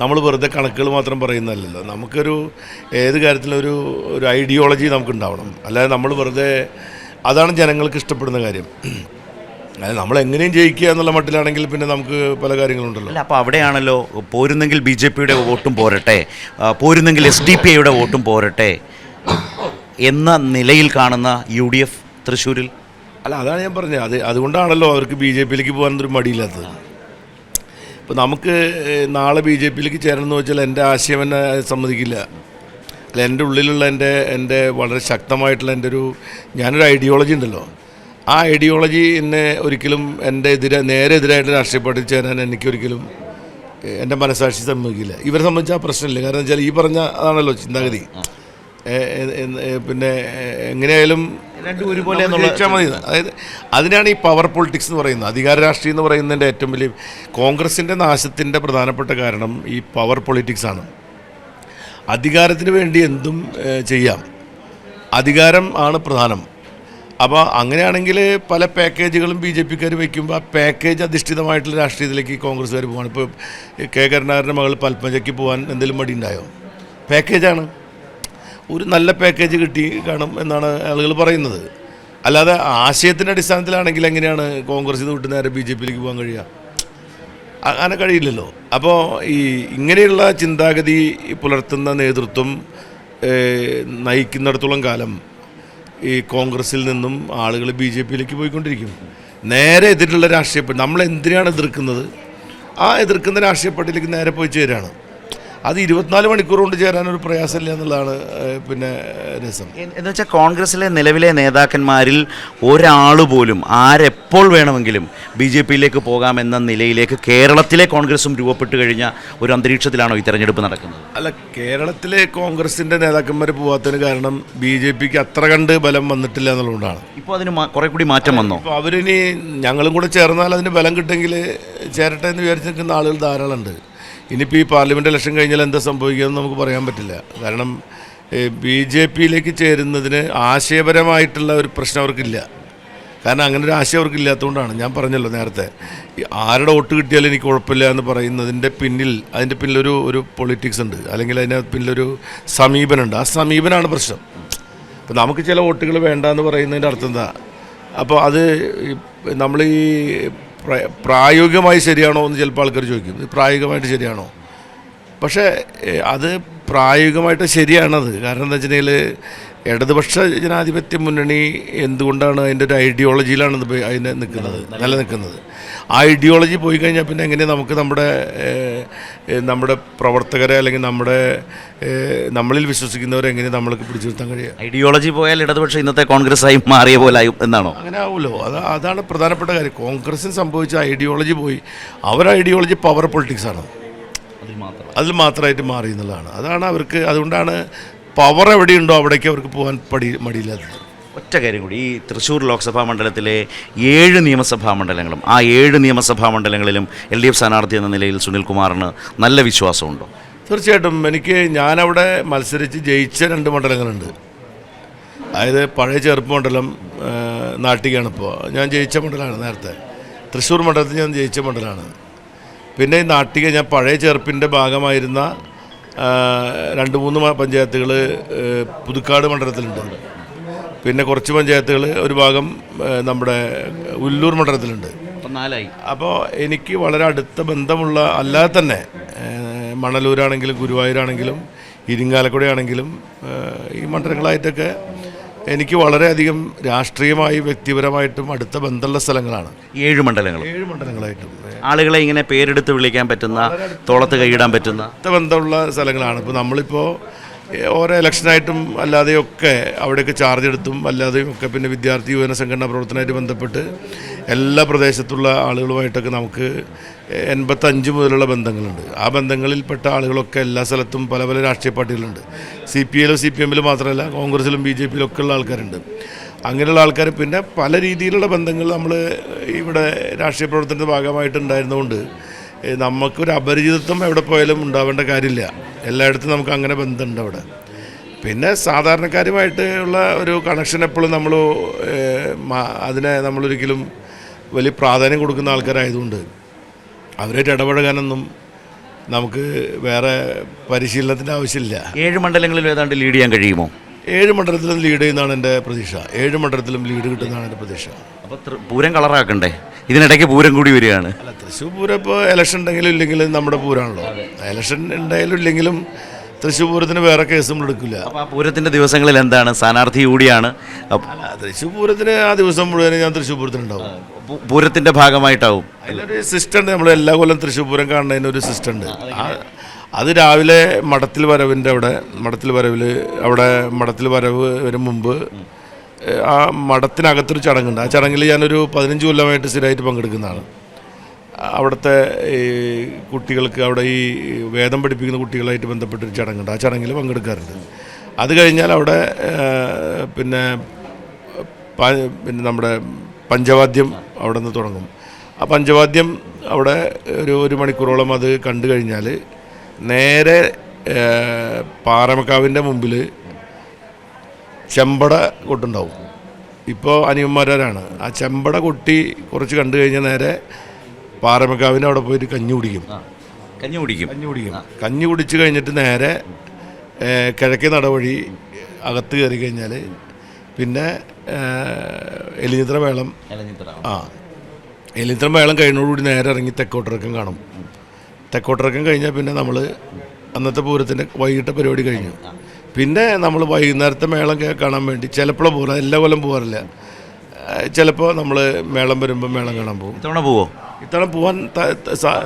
നമ്മൾ വെറുതെ കണക്കുകൾ മാത്രം പറയുന്നതല്ലല്ലോ. നമുക്കൊരു ഏത് കാര്യത്തിലും ഒരു ഐഡിയോളജി നമുക്കുണ്ടാവണം. അല്ലാതെ നമ്മൾ വെറുതെ അതാണ് ജനങ്ങൾക്ക് ഇഷ്ടപ്പെടുന്ന കാര്യം. അതായത് നമ്മൾ എങ്ങനെയും ജയിക്കുക എന്നുള്ള മട്ടിലാണെങ്കിൽ പിന്നെ നമുക്ക് പല കാര്യങ്ങളുണ്ടല്ലോ. അല്ല, അപ്പോൾ അവിടെയാണല്ലോ പോരുന്നെങ്കിൽ BJP-യുടെ വോട്ടും പോരട്ടെ, പോരുന്നെങ്കിൽ SDPIയുടെ വോട്ടും പോരട്ടെ എന്ന നിലയിൽ കാണുന്ന UDF തൃശ്ശൂരിൽ. അല്ല, അതാണ് ഞാൻ പറഞ്ഞത്. അതുകൊണ്ടാണല്ലോ അവർക്ക് BJP-യിലേക്ക് പോകാനൊരു മടിയില്ലാത്തത്. ഇപ്പോൾ നമുക്ക് നാളെ BJP-യിലേക്ക് ചേരണമെന്ന് വെച്ചാൽ എൻ്റെ ആശയം എന്നെ സമ്മതിക്കില്ല. അല്ല, എൻ്റെ ഉള്ളിലുള്ള എൻ്റെ വളരെ ശക്തമായിട്ടുള്ള ഞാനൊരു ഐഡിയോളജി ഉണ്ടല്ലോ. ആ ഐഡിയോളജി എന്നെ ഒരിക്കലും നേരെ എതിരായിട്ട് രാഷ്ട്രീയ പാർട്ടിയിൽ ചേരാൻ എനിക്കൊരിക്കലും എൻ്റെ മനസാക്ഷി സമ്മതിക്കില്ല. ഇവരെ സംബന്ധിച്ച് ആ പ്രശ്നമില്ല. കാരണം വെച്ചാൽ ഈ പറഞ്ഞ അതാണല്ലോ ചിന്താഗതി. പിന്നെ എങ്ങനെയായാലും ഒരുപോലെ ജയിച്ചാൽ മതി. അതായത് അതിനാണ് ഈ പവർ പൊളിറ്റിക്സ് എന്ന് പറയുന്നത്. അധികാര രാഷ്ട്രീയം എന്ന് പറയുന്നതിൻ്റെ ഏറ്റവും വലിയ കോൺഗ്രസിൻ്റെ നാശത്തിൻ്റെ പ്രധാനപ്പെട്ട കാരണം ഈ പവർ പൊളിറ്റിക്സാണ്. അധികാരത്തിന് വേണ്ടി എന്തും ചെയ്യാം, അധികാരം ആണ് പ്രധാനം. അപ്പോൾ അങ്ങനെയാണെങ്കിൽ പല പാക്കേജുകളും BJP-ക്കാർ വയ്ക്കുമ്പോൾ ആ പാക്കേജ് അധിഷ്ഠിതമായിട്ടുള്ള രാഷ്ട്രീയത്തിലേക്ക് കോൺഗ്രസ്സുകാർ പോകാൻ. ഇപ്പോൾ കെ കരുണാകരൻ്റെ മകൾ പൽപ്പഞ്ചയ്ക്ക് പോകാൻ എന്തെങ്കിലും മടി ഉണ്ടായോ? പാക്കേജാണ്. ഒരു നല്ല പാക്കേജ് കിട്ടി കാണും എന്നാണ് ആളുകൾ പറയുന്നത്. അല്ലാതെ ആശയത്തിൻ്റെ അടിസ്ഥാനത്തിലാണെങ്കിൽ എങ്ങനെയാണ് കോൺഗ്രസ് ഇത് വിട്ട് നേരെ BJP-യിലേക്ക് പോകാൻ കഴിയുക? അങ്ങനെ കഴിയില്ലല്ലോ. അപ്പോൾ ഇങ്ങനെയുള്ള ചിന്താഗതി പുലർത്തുന്ന നേതൃത്വം നയിക്കുന്നിടത്തോളം കാലം ഈ കോൺഗ്രസിൽ നിന്നും ആളുകൾ BJP-യിലേക്ക് പോയിക്കൊണ്ടിരിക്കും. നേരെ എതിരുള്ള രാഷ്ട്രീയ പാർട്ടി നമ്മൾ എന്തിനാണ് എതിർക്കുന്നത്, ആ എതിർക്കുന്ന രാഷ്ട്രീയ പാർട്ടിയിലേക്ക് നേരെ പോയി ചേരാണ്. അത് 24 മണിക്കൂർ കൊണ്ട് ചേരാനൊരു പ്രയാസമില്ല എന്നുള്ളതാണ് പിന്നെ രസം. എന്ന് വെച്ചാൽ കോൺഗ്രസിലെ നിലവിലെ നേതാക്കന്മാരിൽ ഒരാൾ പോലും ആരെപ്പോൾ വേണമെങ്കിലും BJP-യിലേക്ക് പോകാമെന്ന നിലയിലേക്ക് കേരളത്തിലെ കോൺഗ്രസും രൂപപ്പെട്ട് കഴിഞ്ഞ ഒരു അന്തരീക്ഷത്തിലാണോ ഈ തെരഞ്ഞെടുപ്പ് നടക്കുന്നത്? അല്ല, കേരളത്തിലെ കോൺഗ്രസിൻ്റെ നേതാക്കന്മാർ പോകാത്തതിന് കാരണം BJP-ക്ക് അത്ര കണ്ട് ബലം വന്നിട്ടില്ല എന്നുള്ളതുകൊണ്ടാണ്. ഇപ്പോൾ അതിന് കുറേ കൂടി മാറ്റം വന്നു. ഇപ്പോൾ അവരിനി ഞങ്ങളും കൂടെ ചേർന്നാൽ അതിന് ബലം കിട്ടെങ്കിൽ ചേരട്ടെ എന്ന് വിചാരിച്ച് നിൽക്കുന്ന ആളുകൾ ധാരാളമുണ്ട്. ഇനിയിപ്പോൾ ഈ പാർലമെൻറ്റ് ഇലക്ഷൻ കഴിഞ്ഞാൽ എന്താ സംഭവിക്കുകയെന്ന് നമുക്ക് പറയാൻ പറ്റില്ല. കാരണം BJP-യിലേക്ക് ചേരുന്നതിന് ആശയപരമായിട്ടുള്ള ഒരു പ്രശ്നം അവർക്കില്ല. കാരണം അങ്ങനെ ഒരു ആശയം അവർക്കില്ലാത്തതുകൊണ്ടാണ്. ഞാൻ പറഞ്ഞല്ലോ നേരത്തെ, ആരുടെ വോട്ട് കിട്ടിയാലും എനിക്ക് കുഴപ്പമില്ല എന്ന് പറയുന്നതിൻ്റെ അതിൻ്റെ പിന്നിലൊരു പൊളിറ്റിക്സ് ഉണ്ട്, അല്ലെങ്കിൽ അതിൻ്റെ പിന്നിലൊരു സമീപനമുണ്ട്. ആ സമീപനമാണ് പ്രശ്നം. അപ്പോൾ നമുക്ക് ചില വോട്ടുകൾ വേണ്ടാന്ന് പറയുന്നതിൻ്റെ അർത്ഥം എന്താ? അപ്പോൾ അത് നമ്മൾ പ്രായോഗികമായി ശരിയാണോ എന്ന് ചിലപ്പോൾ ആൾക്കാർ ചോദിക്കും. ഇത് പ്രായോഗികമായിട്ട് ശരിയാണോ? പക്ഷേ അത് പ്രായോഗികമായിട്ട് ശരിയാണത്. കാരണം എന്താ വെച്ചിട്ടുണ്ടെങ്കിൽ ഇടതുപക്ഷ ജനാധിപത്യ മുന്നണി എന്തുകൊണ്ടാണ് അതിൻ്റെ ഒരു ഐഡിയോളജിയിലാണ് അതിനെ നിലനിൽക്കുന്നത്. ആ ഐഡിയോളജി പോയി കഴിഞ്ഞാൽ പിന്നെ എങ്ങനെയാണ് നമുക്ക് നമ്മുടെ പ്രവർത്തകരെ അല്ലെങ്കിൽ നമ്മളിൽ വിശ്വസിക്കുന്നവരെ എങ്ങനെ നമ്മൾക്ക് പിടിച്ചു നിർത്താൻ കഴിയുക? ഐഡിയോളജി പോയാൽ ഇടതുപക്ഷം ഇന്നത്തെ കോൺഗ്രസ്സായി മാറിയ പോലെ എന്നാണോ? അങ്ങനെ ആവുമല്ലോ. അതാണ് പ്രധാനപ്പെട്ട കാര്യം. കോൺഗ്രസിന് സംഭവിച്ച ഐഡിയോളജി പോയി. ഐഡിയോളജി പവർ പൊളിറ്റിക്സാണ്. അതിൽ മാത്രമായിട്ട് മാറി എന്നുള്ളതാണ്. അതാണ് അവർക്ക്. അതുകൊണ്ടാണ് പവർ എവിടെയുണ്ടോ അവിടേക്ക് അവർക്ക് പോകാൻ മടിയില്ലാത്തത്. ഒറ്റ കാര്യം കൂടി, ഈ തൃശ്ശൂർ ലോക്സഭാ മണ്ഡലത്തിലെ 7 നിയമസഭാ മണ്ഡലങ്ങളും ആ 7 നിയമസഭാ മണ്ഡലങ്ങളിലും LDF സ്ഥാനാർത്ഥി എന്ന നിലയിൽ സുനിൽകുമാറിന് നല്ല വിശ്വാസമുണ്ടോ? തീർച്ചയായിട്ടും. ഞാനവിടെ മത്സരിച്ച് ജയിച്ച 2 മണ്ഡലങ്ങളുണ്ട്. അതായത് പഴയ ചെറുപ്പ് മണ്ഡലം നാട്ടികയാണിപ്പോൾ ഞാൻ ജയിച്ച മണ്ഡലമാണ്. നേരത്തെ തൃശ്ശൂർ മണ്ഡലത്തിൽ ഞാൻ ജയിച്ച മണ്ഡലമാണ്. പിന്നെ ഈ നാട്ടിക ഞാൻ പഴയ ചെറുപ്പിൻ്റെ ഭാഗമായിരുന്ന 2-3 പഞ്ചായത്തുകൾ പുതുക്കാട് മണ്ഡലത്തിലുണ്ട്. പിന്നെ കുറച്ച് പഞ്ചായത്തുകൾ ഒരു ഭാഗം നമ്മുടെ ഉല്ലൂർ മണ്ഡലത്തിലുണ്ട്. അപ്പോൾ എനിക്ക് വളരെ അടുത്ത ബന്ധമുള്ള, അല്ലാതെ തന്നെ മണലൂരാണെങ്കിലും ഗുരുവായൂരാണെങ്കിലും ഇരിങ്ങാലക്കുട ആണെങ്കിലും ഈ മണ്ഡലങ്ങളായിട്ടൊക്കെ എനിക്ക് വളരെയധികം രാഷ്ട്രീയമായി വ്യക്തിപരമായിട്ടും അടുത്ത ബന്ധമുള്ള സ്ഥലങ്ങളാണ് 7 മണ്ഡലങ്ങളായിട്ടും. ആളുകളെ ഇങ്ങനെ പേരെടുത്ത് വിളിക്കാൻ പറ്റുന്ന, തോളത്ത് കൈയിടാൻ പറ്റുന്ന അടുത്ത ബന്ധമുള്ള സ്ഥലങ്ങളാണ്. ഇപ്പോൾ നമ്മളിപ്പോൾ ഓരോ ഇലക്ഷനായിട്ടും അല്ലാതെയൊക്കെ അവിടെയൊക്കെ ചാർജ് എടുത്തും അല്ലാതെയും ഒക്കെ, പിന്നെ വിദ്യാർത്ഥി യുവജന സംഘടനാ പ്രവർത്തനമായിട്ട് ബന്ധപ്പെട്ട് എല്ലാ പ്രദേശത്തുള്ള ആളുകളുമായിട്ടൊക്കെ നമുക്ക് 85 മുതലുള്ള ബന്ധങ്ങളുണ്ട്. ആ ബന്ധങ്ങളിൽപ്പെട്ട ആളുകളൊക്കെ എല്ലാ സ്ഥലത്തും പല പല രാഷ്ട്രീയ പാർട്ടികളുണ്ട്. CPIയിലും CPM-ലും മാത്രമല്ല കോൺഗ്രസിലും BJP-യിലും ഒക്കെ ഉള്ള ആൾക്കാരുണ്ട്. അങ്ങനെയുള്ള ആൾക്കാർ പിന്നെ പല രീതിയിലുള്ള ബന്ധങ്ങൾ നമ്മൾ ഇവിടെ രാഷ്ട്രീയ പ്രവർത്തനത്തിൻ്റെ ഭാഗമായിട്ടുണ്ടായിരുന്നതുകൊണ്ട് നമുക്കൊരു അപരിചിതത്വം എവിടെ പോയാലും ഉണ്ടാവേണ്ട കാര്യമില്ല. എല്ലായിടത്തും നമുക്ക് അങ്ങനെ ബന്ധമുണ്ട് അവിടെ. പിന്നെ സാധാരണക്കാരുമായിട്ട് ഉള്ള ഒരു കണക്ഷൻ എപ്പോഴും നമ്മൾ അതിനെ നമ്മളൊരിക്കലും വലിയ പ്രാധാന്യം കൊടുക്കുന്ന ആൾക്കാരായതുകൊണ്ട് അവരായിട്ട് ഇടപഴകാനൊന്നും നമുക്ക് വേറെ പരിശീലനത്തിൻ്റെ ആവശ്യമില്ല. 7 മണ്ഡലങ്ങളിലും ഏതാണ്ട് ലീഡ് ചെയ്യാൻ കഴിയുമോ? 7 മണ്ഡലത്തിലും ലീഡ് ചെയ്യുന്നതാണ് എൻ്റെ പ്രതീക്ഷ. 7 മണ്ഡലത്തിലും ലീഡ് കിട്ടുന്നതാണ് എൻ്റെ പ്രതീക്ഷ. അപ്പോൾ പൂരം കളറാക്കണ്ടേ? ഇതിനിടയ്ക്ക് പൂരം കൂടി വരികയാണ്. അല്ല, തൃശ്ശൂർ പൂരം ഇപ്പോൾ ഇലക്ഷൻ ഉണ്ടെങ്കിലും ഇല്ലെങ്കിലും നമ്മുടെ പൂരമാണല്ലോ. ഇലക്ഷൻ ഉണ്ടായാലും ഇല്ലെങ്കിലും തൃശ്ശൂർ പൂരത്തിന് വേറെ കേസ് നമ്മൾ എടുക്കില്ല. അപ്പോൾ ആ പൂരത്തിൻ്റെ ദിവസങ്ങളിൽ എന്താണ് സ്ഥാനാർത്ഥി കൂടിയാണ്? തൃശ്ശൂർ പൂരത്തിന് ആ ദിവസം മുഴുവൻ ഞാൻ തൃശ്ശൂർ പൂരത്തിനുണ്ടാവും. പൂരത്തിൻ്റെ ഭാഗമായിട്ടാവും. അതിനൊരു സിസ്റ്റം ഉണ്ട്. നമ്മൾ എല്ലാ കൊല്ലം തൃശ്ശൂർ പൂരം കാണുന്നതിനൊരു സിസ്റ്റം ഉണ്ട്. അത് രാവിലെ മഠത്തിൽ വരവിൻ്റെ അവിടെ മഠത്തിൽ വരവ് വരും മുമ്പ് ആ മഠത്തിനകത്തൊരു ചടങ്ങുണ്ട്. ആ ചടങ്ങിൽ ഞാനൊരു 15 കൊല്ലമായിട്ട് സ്ഥിരമായിട്ട് പങ്കെടുക്കുന്നതാണ്. അവിടുത്തെ ഈ കുട്ടികൾക്ക് അവിടെ ഈ വേദം പഠിപ്പിക്കുന്ന കുട്ടികളായിട്ട് ബന്ധപ്പെട്ടൊരു ചടങ്ങുണ്ട്. ആ ചടങ്ങിൽ പങ്കെടുക്കാറുണ്ട്. അത് കഴിഞ്ഞാൽ അവിടെ പിന്നെ നമ്മുടെ പഞ്ചവാദ്യം അവിടെ നിന്ന് തുടങ്ങും. ആ പഞ്ചവാദ്യം അവിടെ ഒരു മണിക്കൂറോളം അത് കണ്ടു കഴിഞ്ഞാൽ നേരെ പാറമക്കാവിൻ്റെ മുമ്പിൽ ചെമ്പട കൊട്ടുണ്ടാവും. ഇപ്പോൾ അനിയന്മാരാണ്. ആ ചെമ്പട കൊട്ടി കുറച്ച് കണ്ടു കഴിഞ്ഞാൽ നേരെ പാറമക്കാവിൻ്റെ അവിടെ പോയിട്ട് കഞ്ഞി കുടിക്കും. കഞ്ഞി കുടിച്ച് കഴിഞ്ഞിട്ട് നേരെ കിഴക്കേ നടവഴി അകത്ത് കയറി കഴിഞ്ഞാൽ പിന്നെ എലിഞ്ഞിത്ര മേളം കഴിഞ്ഞോടുകൂടി നേരെ ഇറങ്ങി തെക്കോട്ടിറക്കം കാണും. തെക്കോട്ടിറക്കം കഴിഞ്ഞാൽ പിന്നെ നമ്മൾ അന്നത്തെ പൂരത്തിൻ്റെ വൈകിട്ട് പരിപാടി കഴിഞ്ഞു. പിന്നെ നമ്മൾ വൈകുന്നേരത്തെ മേളം കാണാൻ വേണ്ടി ചിലപ്പോഴും പോകാം, എല്ലാ കൊല്ലം പോകാറില്ല. ചിലപ്പോൾ നമ്മൾ മേളം വരുമ്പോൾ മേളം കാണാൻ പോകും. ഇത്തവണ പോകാൻ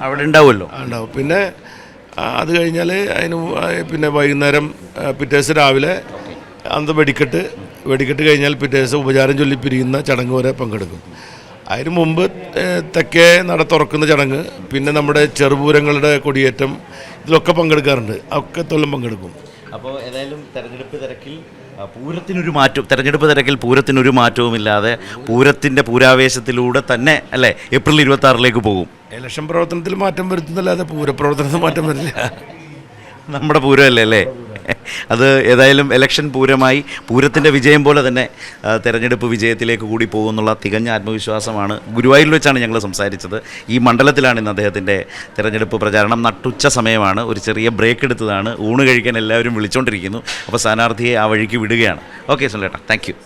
അവിടെ ഉണ്ടാവുമല്ലോ. ഉണ്ടാവും. പിന്നെ അത് കഴിഞ്ഞാൽ പിന്നെ വൈകുന്നേരം പിറ്റേ ദിവസം രാവിലെ അന്ന് വെടിക്കെട്ട് കഴിഞ്ഞാൽ പിറ്റേ ദിവസം ഉപചാരം ചൊല്ലി പിരിയുന്ന ചടങ്ങ് വരെ പങ്കെടുക്കും. അതിന് മുമ്പ് തെക്കേ നട തുറക്കുന്ന ചടങ്ങ്, പിന്നെ നമ്മുടെ ചെറുപൂരങ്ങളുടെ കൊടിയേറ്റം, ഇതിലൊക്കെ പങ്കെടുക്കാറുണ്ട്. ഒക്കെ തൊല്ലം പങ്കെടുക്കും. അപ്പോൾ ഏതായാലും തെരഞ്ഞെടുപ്പ് തിരക്കിൽ പൂരത്തിനൊരു മാറ്റവുമില്ലാതെ പൂരത്തിൻ്റെ പൂരാവേശത്തിലൂടെ തന്നെ അല്ലേ ഏപ്രിൽ 26 പോകും. ഇലക്ഷൻ പ്രവർത്തനത്തിൽ മാറ്റം വരുത്തുന്നല്ലാതെ പൂരപ്രവർത്തനത്തിൽ മാറ്റം വരില്ല. നമ്മുടെ പൂരമല്ലേ അല്ലേ? അത് ഏതായാലും ഇലക്ഷൻ പൂരമായി പൂരത്തിൻ്റെ വിജയം പോലെ തന്നെ തെരഞ്ഞെടുപ്പ് വിജയത്തിലേക്ക് കൂടി പോകുന്നുള്ള തികഞ്ഞ ആത്മവിശ്വാസമാണ്. ഗുരുവായൂരിൽ വെച്ചാണ് ഞങ്ങൾ സംസാരിച്ചത്. ഈ മണ്ഡലത്തിലാണ് ഇന്ന് അദ്ദേഹത്തിൻ്റെ തെരഞ്ഞെടുപ്പ് പ്രചാരണം. നട്ടുച്ച സമയമാണ്. ഒരു ചെറിയ ബ്രേക്ക് എടുത്തതാണ്. ഊണ് കഴിക്കാൻ എല്ലാവരും വിളിച്ചുകൊണ്ടിരിക്കുന്നു. അപ്പോൾ സ്ഥാനാർത്ഥിയെ ആ വഴിക്ക് വിടുകയാണ്. ഓക്കെ സുനിലേട്ടാ, താങ്ക് യു.